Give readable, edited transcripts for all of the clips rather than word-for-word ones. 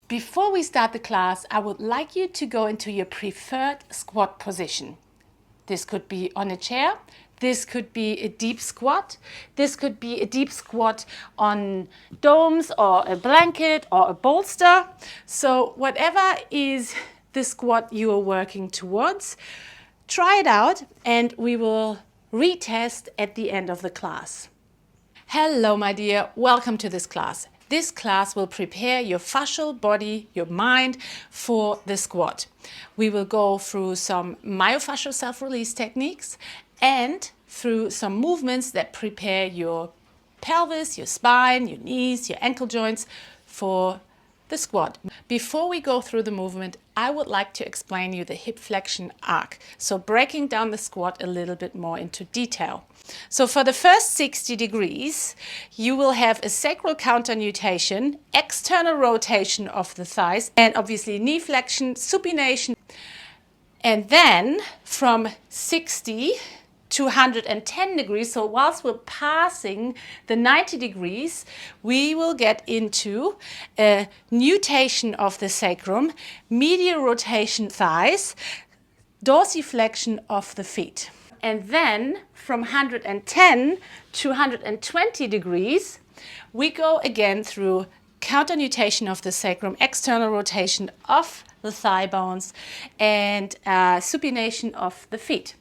Before we start the class, I would like you to go into your preferred squat position. This could be on a chair, this could be a deep squat, this could be a deep squat on domes or a blanket or a bolster. So whatever is the squat you are working towards, try it out and we will retest at the end of the class. Hello, my dear. Welcome to this class. This class will prepare your fascial body, your mind for the squat. We will go through some myofascial self-release techniques and through some movements that prepare your pelvis, your spine, your knees, your ankle joints for the squat. Before we go through the movement, I would like to explain you the hip flexion arc. So breaking down the squat a little bit more into detail. So for the first 60 degrees, you will have a sacral counter nutation, external rotation of the thighs, and obviously knee flexion, supination. And then from 60 to 110 degrees, so whilst we're passing the 90 degrees, we will get into a nutation of the sacrum, medial rotation thighs, dorsiflexion of the feet. And then from 110 to 120 degrees, we go again through counter nutation of the sacrum, external rotation of the thigh bones, and supination of the feet.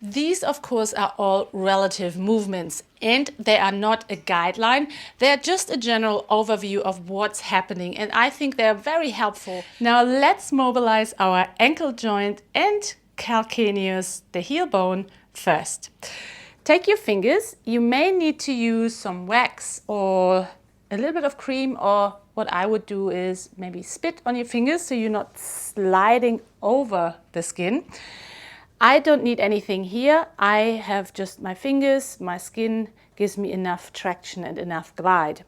These, of course, are all relative movements and they are not a guideline. They're just a general overview of what's happening, and I think they're very helpful. Now let's mobilize our ankle joint and calcaneus, the heel bone, first. Take your fingers. You may need to use some wax or a little bit of cream, or what I would do is maybe spit on your fingers so you're not sliding over the skin. I don't need anything here. I have just my fingers. My skin gives me enough traction and enough glide.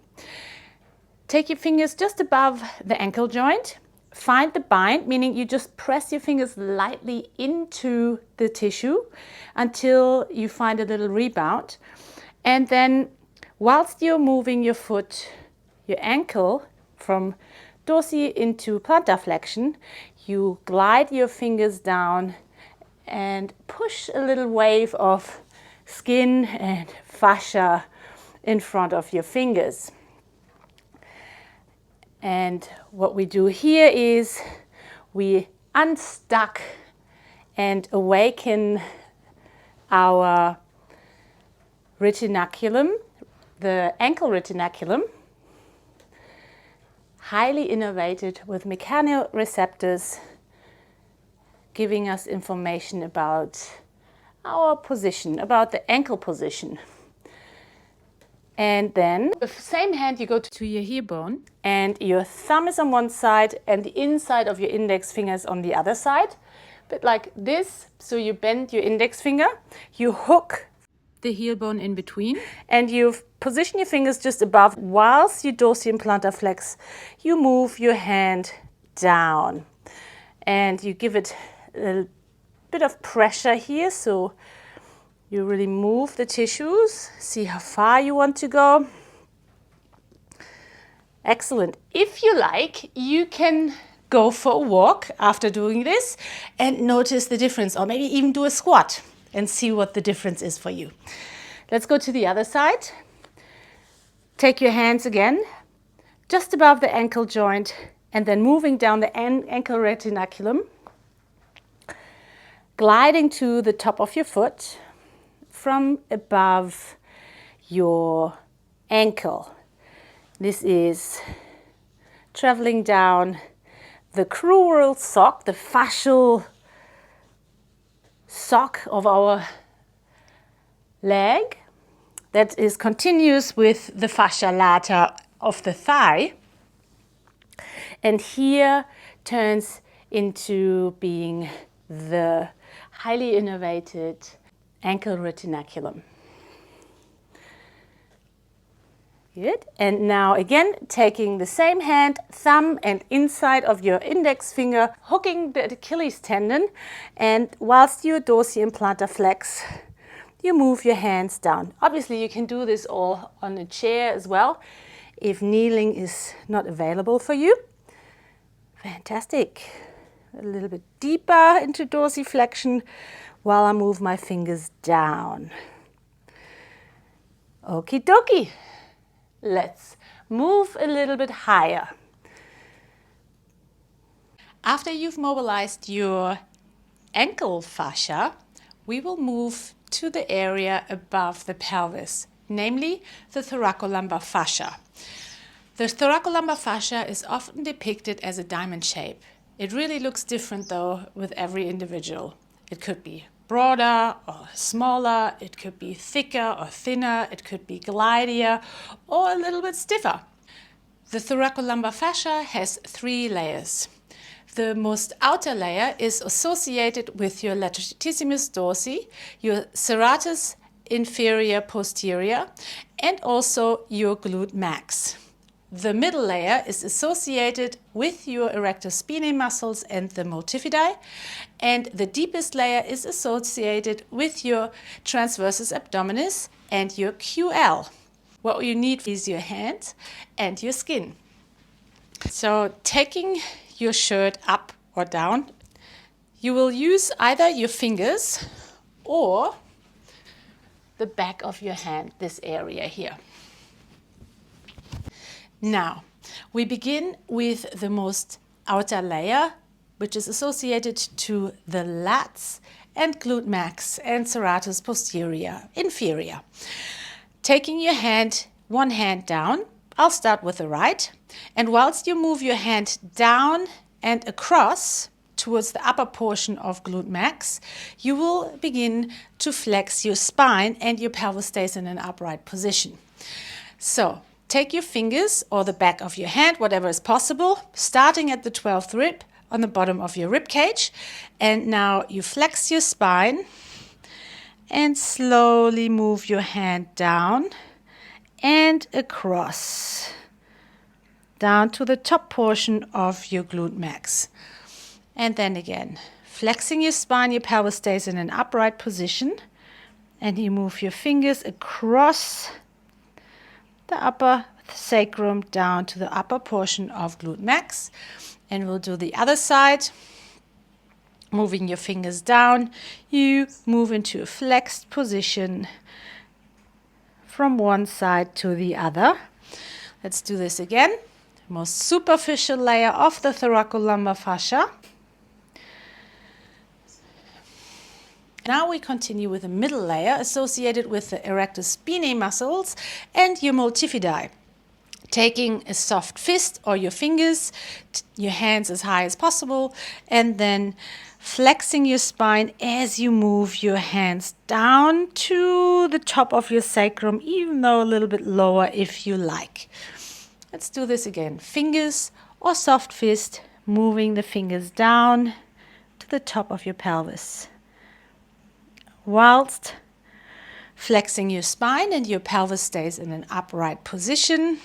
Take your fingers just above the ankle joint. Find the bind, meaning you just press your fingers lightly into the tissue until you find a little rebound. And then whilst you're moving your foot, your ankle from dorsi into plantar flexion, you glide your fingers down and push a little wave of skin and fascia in front of your fingers. And what we do here is we unstuck and awaken our retinaculum, the ankle retinaculum, highly innervated with mechanoreceptors, giving us information about our position, about the ankle position. And then with the same hand you go to your heel bone and your thumb is on one side and the inside of your index finger is on the other side. But like this, so you bend your index finger, you hook the heel bone in between and you position your fingers just above. Whilst you dorsi and plantar flex, you move your hand down and you give it a bit of pressure here, so you really move the tissues. See how far you want to go. Excellent. If you like, you can go for a walk after doing this and notice the difference, or maybe even do a squat and see what the difference is for you. Let's go to the other side. Take your hands again, just above the ankle joint, and then moving down the ankle retinaculum, gliding to the top of your foot from above your ankle. This is traveling down the crural sock, the fascial sock of our leg that is continuous with the fascia lata of the thigh, and here turns into being the highly innervated ankle retinaculum. Good. And now again, taking the same hand, thumb and inside of your index finger, hooking the Achilles tendon, and whilst you dorsi and plantar flex, you move your hands down. Obviously you can do this all on a chair as well if kneeling is not available for you. Fantastic. A little bit deeper into dorsiflexion while I move my fingers down. Okie dokie. Let's move a little bit higher. After you've mobilized your ankle fascia, we will move to the area above the pelvis, namely the thoracolumbar fascia. The thoracolumbar fascia is often depicted as a diamond shape. It really looks different though with every individual. It could be broader or smaller, it could be thicker or thinner, it could be glidier or a little bit stiffer. The thoracolumbar fascia has 3 layers. The most outer layer is associated with your latissimus dorsi, your serratus inferior posterior, and also your glute max. The middle layer is associated with your erector spinae muscles and the multifidi, and the deepest layer is associated with your transversus abdominis and your QL. What you need is your hands and your skin. So taking your shirt up or down, you will use either your fingers or the back of your hand, this area here. Now, we begin with the most outer layer, which is associated to the lats and glute max and serratus posterior inferior. Taking your hand, one hand down, I'll start with the right, and whilst you move your hand down and across towards the upper portion of glute max, you will begin to flex your spine and your pelvis stays in an upright position. So, take your fingers or the back of your hand, whatever is possible, starting at the 12th rib on the bottom of your rib cage. And now you flex your spine and slowly move your hand down and across, down to the top portion of your glute max. And then again, flexing your spine, your pelvis stays in an upright position. And you move your fingers across the upper sacrum down to the upper portion of glute max, and we'll do the other side. Moving your fingers down, you move into a flexed position from one side to the other. Let's do this again. Most superficial layer of the thoracolumbar fascia. Now we continue with the middle layer associated with the erector spinae muscles and your multifidi. Taking a soft fist or your fingers, your hands as high as possible, and then flexing your spine as you move your hands down to the top of your sacrum, even though a little bit lower if you like. Let's do this again. Fingers or soft fist, moving the fingers down to the top of your pelvis, whilst flexing your spine and your pelvis stays in an upright position.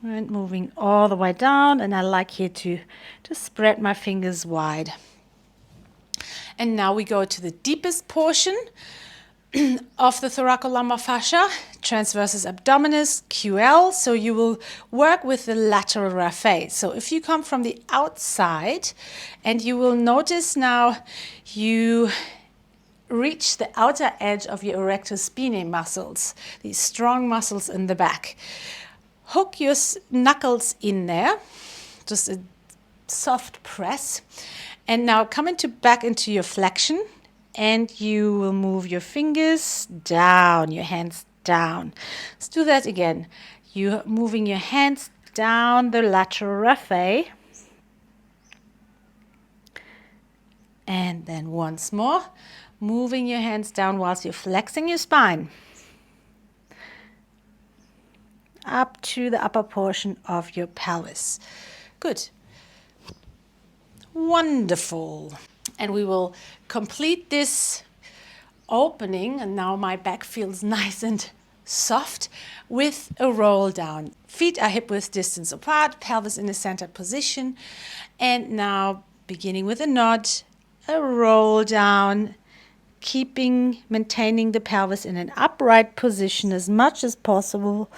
And moving all the way down, and I like here to spread my fingers wide. And now we go to the deepest portion of the thoracolumbar fascia, transversus abdominis, QL. So you will work with the lateral raphe. So if you come from the outside, and you will notice now you reach the outer edge of your erector spinae muscles, these strong muscles in the back. Hook your knuckles in there, just a soft press. And now come back into your flexion, and you will move your fingers down, your hands down. Let's do that again. You're moving your hands down the lateral raphe. And then once more, moving your hands down whilst you're flexing your spine, up to the upper portion of your pelvis. Good. Wonderful. And we will complete this opening, and now my back feels nice and soft, with a roll down. Feet are hip width distance apart, pelvis in a centered position. And now beginning with a nod, a roll down, maintaining the pelvis in an upright position as much as possible.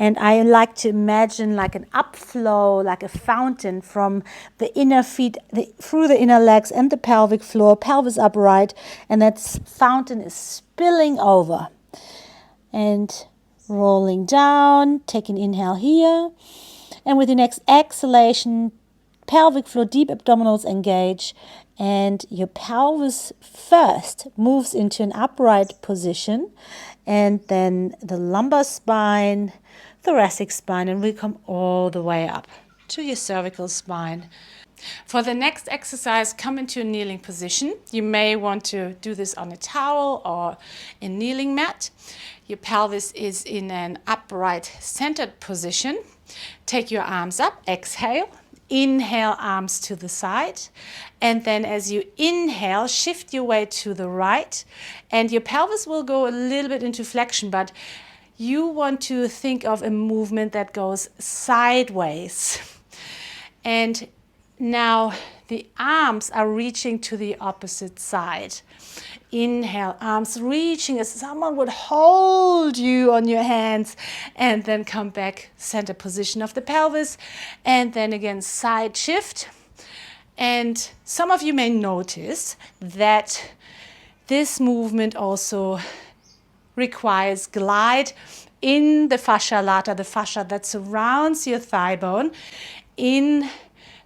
And I like to imagine like an upflow, like a fountain from the inner feet, through the inner legs and the pelvic floor, pelvis upright, and that fountain is spilling over. And rolling down, take an inhale here. And with the next exhalation, pelvic floor, deep abdominals engage, and your pelvis first moves into an upright position, and then the lumbar spine, thoracic spine, and we come all the way up to your cervical spine. For the next exercise, come into a kneeling position. You may want to do this on a towel or a kneeling mat. Your pelvis is in an upright centered position. Take your arms up, exhale. Inhale, arms to the side. And then as you inhale, shift your weight to the right. And your pelvis will go a little bit into flexion, but you want to think of a movement that goes sideways. And now the arms are reaching to the opposite side. Inhale, arms reaching as someone would hold you on your hands, and then come back, center position of the pelvis, and then again side shift. And some of you may notice that this movement also requires glide in the fascia lata, the fascia that surrounds your thigh bone, in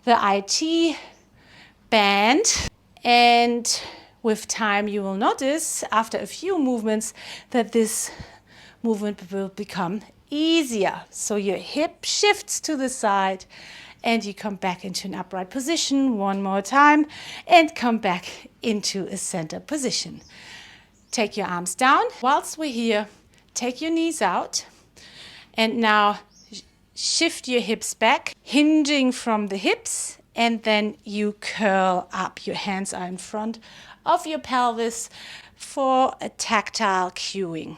the IT band. And with time you will notice after a few movements that this movement will become easier. So your hip shifts to the side and you come back into an upright position one more time and come back into a center position. Take your arms down. Whilst we're here, take your knees out and now shift your hips back, hinging from the hips, and then you curl up. Your hands are in front of your pelvis for a tactile cueing.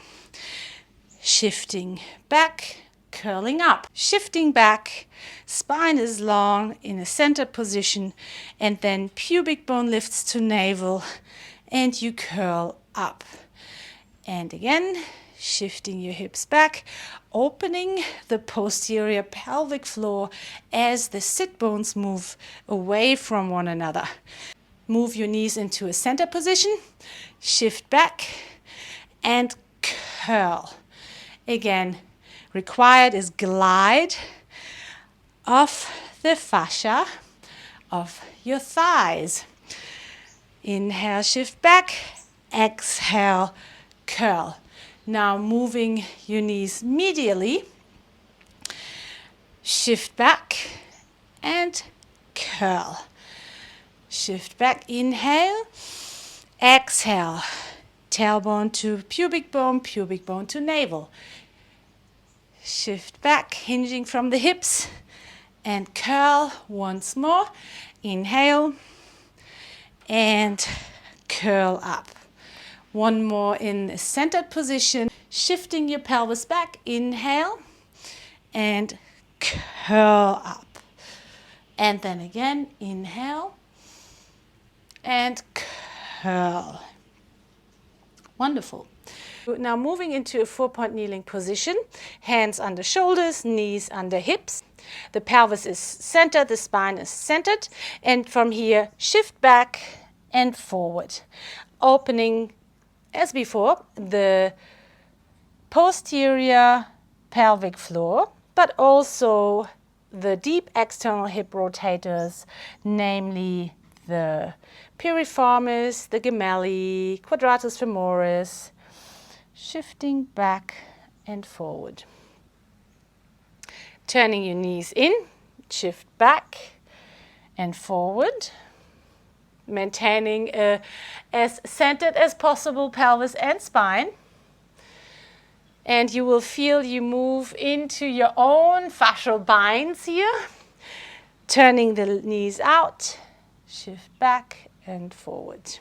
Shifting back, curling up. Shifting back, spine is long in a center position, and then pubic bone lifts to navel, and you curl up. And again, shifting your hips back, opening the posterior pelvic floor as the sit bones move away from one another. Move your knees into a center position, shift back, and curl. Again, required is glide off the fascia of your thighs. Inhale, shift back, exhale, curl. Now moving your knees medially, shift back and curl. Shift back, inhale, exhale, tailbone to pubic bone to navel. Shift back, hinging from the hips, and curl once more. Inhale and curl up. One more in a centered position, shifting your pelvis back. Inhale and curl up. And then again, inhale and curl. Wonderful. Now moving into a 4-point kneeling position, hands under shoulders, knees under hips. The pelvis is centered, the spine is centered, and from here shift back and forward, opening as before the posterior pelvic floor, but also the deep external hip rotators, namely the piriformis, the gemelli, quadratus femoris, shifting back and forward. Turning your knees in, shift back and forward, maintaining as centered as possible pelvis and spine. And you will feel you move into your own fascial binds here, turning the knees out, shift back and forward.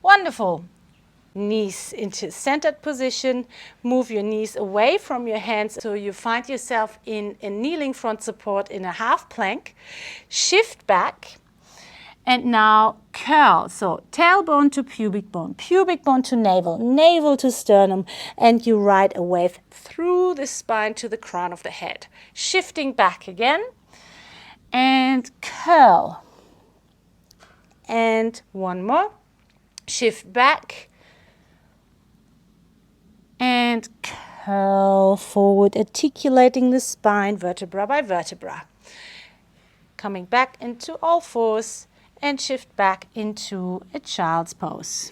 Wonderful. Knees into centered position. Move your knees away from your hands so you find yourself in a kneeling front support in a half plank. Shift back And now curl. So tailbone to pubic bone to navel, navel to sternum, and you ride a wave through the spine to the crown of the head. Shifting back again, and curl. And one more. Shift back, and curl forward, articulating the spine vertebra by vertebra. Coming back into all fours and shift back into a child's pose.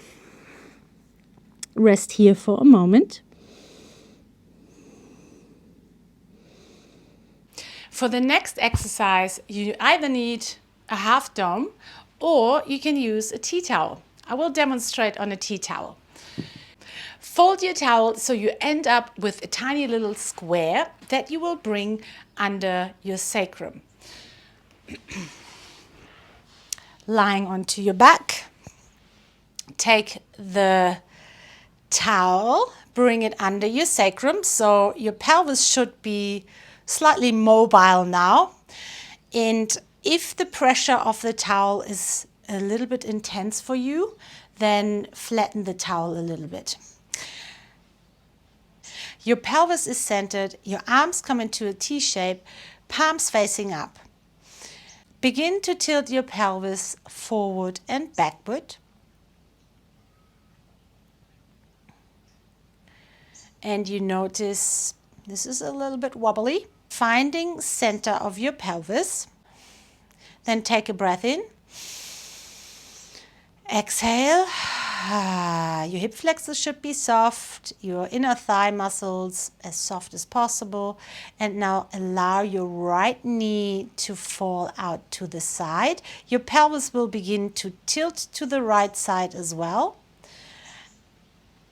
Rest here for a moment. For the next exercise, you either need a half dome or you can use a tea towel. I will demonstrate on a tea towel. Fold your towel so you end up with a tiny little square that you will bring under your sacrum. Lying onto your back, take the towel, bring it under your sacrum, so your pelvis should be slightly mobile now. And if the pressure of the towel is a little bit intense for you, then flatten the towel a little bit. Your pelvis is centered, your arms come into a T shape, palms facing up. Begin to tilt your pelvis forward and backward. And you notice this is a little bit wobbly. Finding center of your pelvis. Then take a breath in. Exhale. Your hip flexors should be soft, your inner thigh muscles as soft as possible. And now allow your right knee to fall out to the side. Your pelvis will begin to tilt to the right side as well.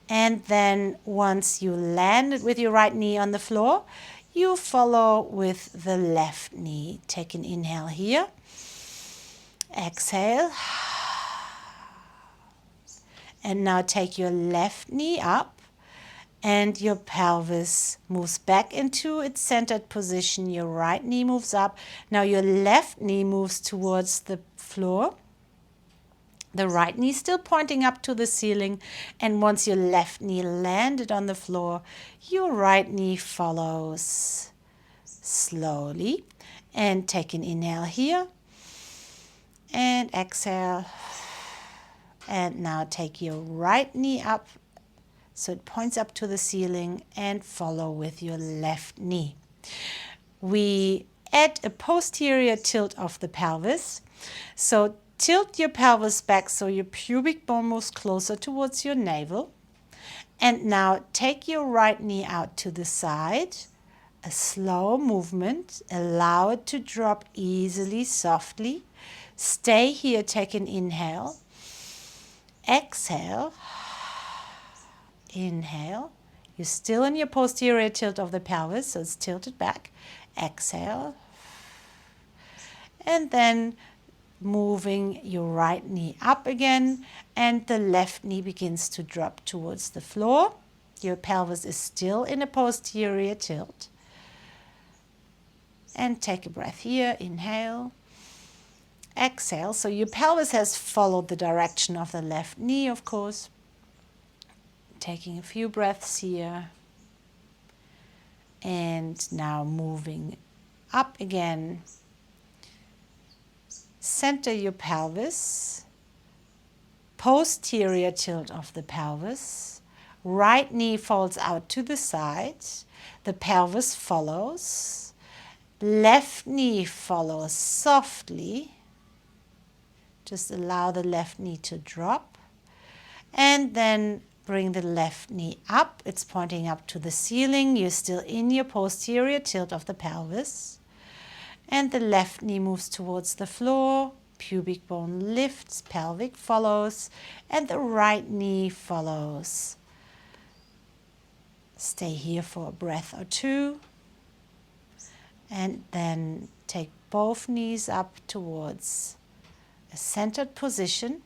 And then once you landed with your right knee on the floor, you follow with the left knee. Take an inhale here. Exhale. And now take your left knee up and your pelvis moves back into its centered position. Your right knee moves up. Now your left knee moves towards the floor. The right knee still pointing up to the ceiling. And once your left knee landed on the floor, your right knee follows slowly. And take an inhale here. And exhale. And now take your right knee up so it points up to the ceiling and follow with your left knee. We add a posterior tilt of the pelvis. So tilt your pelvis back so your pubic bone moves closer towards your navel. And now take your right knee out to the side. A slow movement. Allow it to drop easily, softly. Stay here, take an inhale. Exhale, inhale. You're still in your posterior tilt of the pelvis, so it's tilted back. Exhale. And then moving your right knee up again, and the left knee begins to drop towards the floor. Your pelvis is still in a posterior tilt. And take a breath here, inhale. Exhale, so your pelvis has followed the direction of the left knee, of course. Taking a few breaths here. And now moving up again. Center your pelvis. Posterior tilt of the pelvis. Right knee falls out to the side. The pelvis follows. Left knee follows softly. Just allow the left knee to drop. And then bring the left knee up. It's pointing up to the ceiling. You're still in your posterior tilt of the pelvis. And the left knee moves towards the floor. Pubic bone lifts, pelvic follows, and the right knee follows. Stay here for a breath or two. And then take both knees up towards a centered position.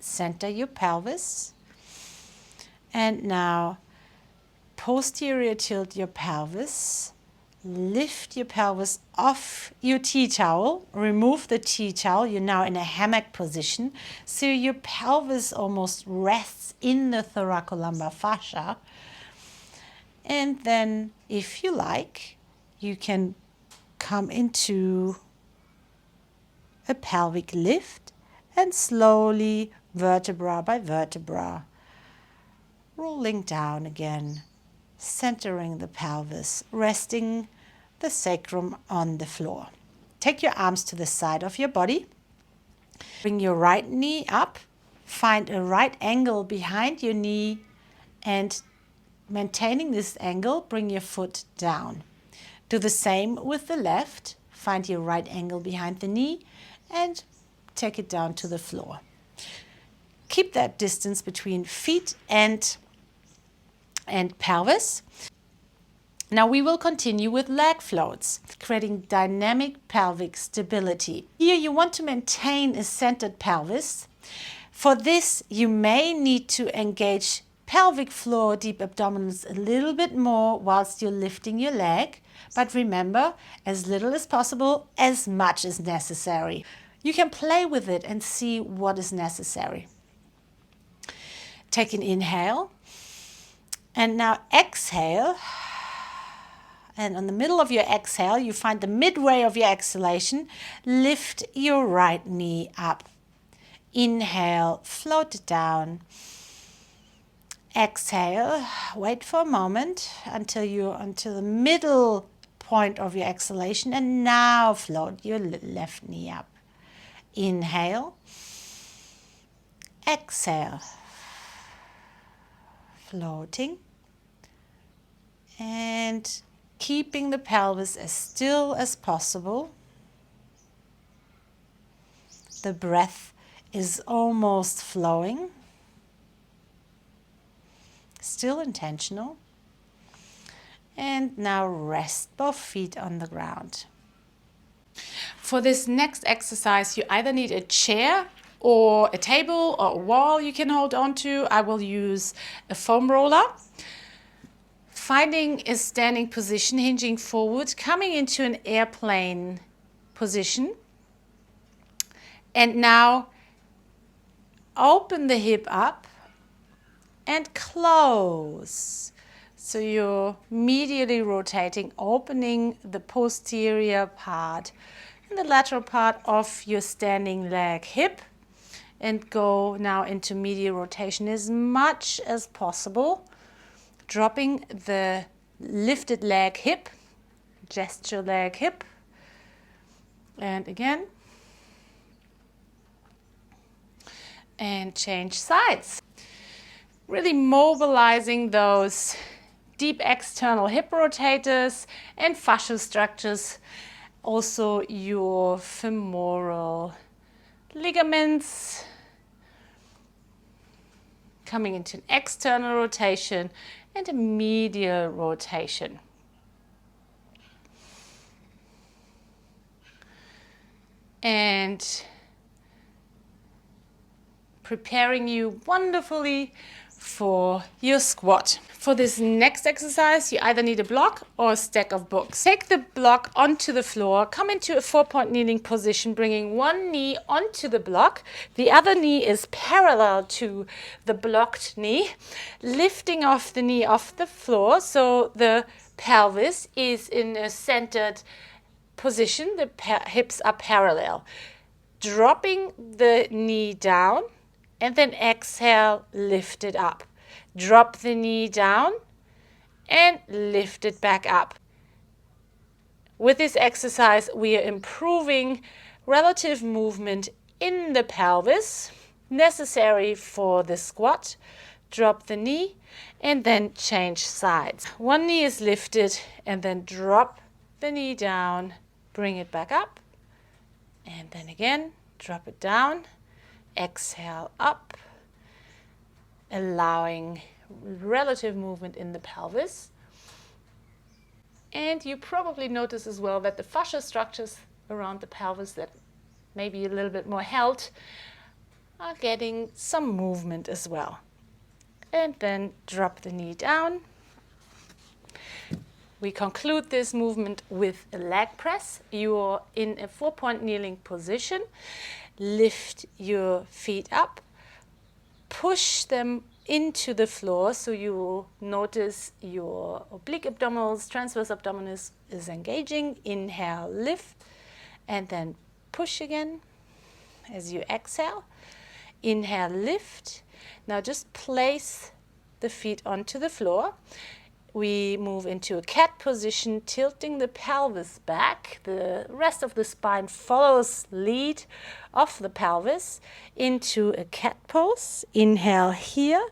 Center your pelvis. And now posterior tilt your pelvis. Lift your pelvis off your tea towel. Remove the tea towel. You're now in a hammock position. So your pelvis almost rests in the thoracolumbar fascia. And then, if you like, you can come into a pelvic lift and slowly, vertebra by vertebra, rolling down again, centering the pelvis, resting the sacrum on the floor. Take your arms to the side of your body. Bring your right knee up. Find a right angle behind your knee, and maintaining this angle, bring your foot down. Do the same with the left. Find your right angle behind the knee and take it down to the floor. Keep that distance between feet and pelvis. Now we will continue with leg floats, creating dynamic pelvic stability. Here you want to maintain a centered pelvis. For this, you may need to engage pelvic floor, deep abdominals a little bit more whilst you're lifting your leg. But remember, as little as possible, as much as necessary. You can play with it and see what is necessary. Take an inhale. And now exhale. And on the middle of your exhale, you find the midway of your exhalation. Lift your right knee up. Inhale, float it down. Exhale, wait for a moment until the middle point of your exhalation, and now float your left knee up. Inhale. Exhale. Floating. And keeping the pelvis as still as possible. The breath is almost flowing. Still intentional. And now rest both feet on the ground. For this next exercise, you either need a chair or a table or a wall you can hold on to. I will use a foam roller. Finding a standing position, hinging forward, coming into an airplane position. And now open the hip up and close. So you're medially rotating, opening the posterior part and the lateral part of your standing leg hip, and go now into medial rotation as much as possible. Dropping the lifted leg hip, gesture leg hip, and again, and change sides. Really mobilizing those deep external hip rotators and fascial structures, also your femoral ligaments, coming into an external rotation and a medial rotation. And preparing you wonderfully for your squat. For this next exercise, you either need a block or a stack of books. Take the block onto the floor, come into a 4-point kneeling position, bringing one knee onto the block. The other knee is parallel to the blocked knee, lifting off the knee off the floor so the pelvis is in a centered position. The hips are parallel. Dropping the knee down, and then exhale, lift it up. Drop the knee down and lift it back up. With this exercise, we are improving relative movement in the pelvis, necessary for the squat. Drop the knee and then change sides. One knee is lifted and then drop the knee down, bring it back up, and then again, drop it down. Exhale up, allowing relative movement in the pelvis. And you probably notice as well that the fascial structures around the pelvis that may be a little bit more held are getting some movement as well. And then drop the knee down. We conclude this movement with a leg press. You're in a 4-point kneeling position. Lift your feet up, push them into the floor, so you will notice your oblique abdominals, transverse abdominis is engaging. Inhale, lift, and then push again as you exhale. Inhale, lift. Now just place the feet onto the floor. We move into a cat position, tilting the pelvis back. The rest of the spine follows lead of the pelvis into a cat pose. Inhale here.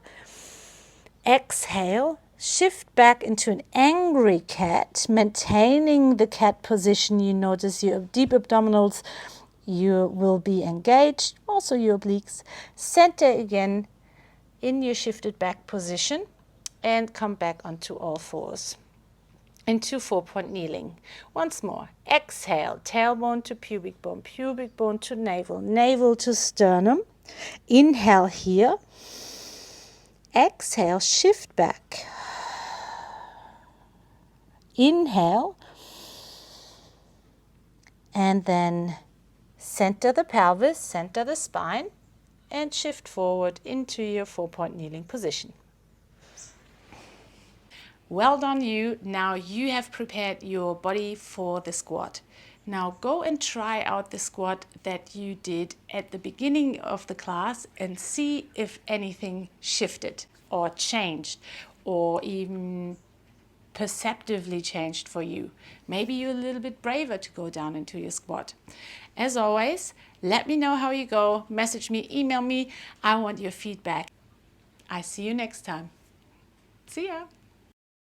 Exhale. Shift back into an angry cat, maintaining the cat position. You notice your deep abdominals. You will be engaged, also your obliques. Center again in your shifted back position and come back onto all fours into 4-point kneeling. Once more. Exhale, tailbone to pubic bone to navel, navel to sternum. Inhale here. Exhale, shift back. Inhale. And then center the pelvis, center the spine, and shift forward into your 4-point kneeling position. Well done you. Now you have prepared your body for the squat. Now go and try out the squat that you did at the beginning of the class and see if anything shifted or changed or even perceptively changed for you. Maybe you're a little bit braver to go down into your squat. As always, let me know how you go. Message me, email me. I want your feedback. I see you next time. See ya.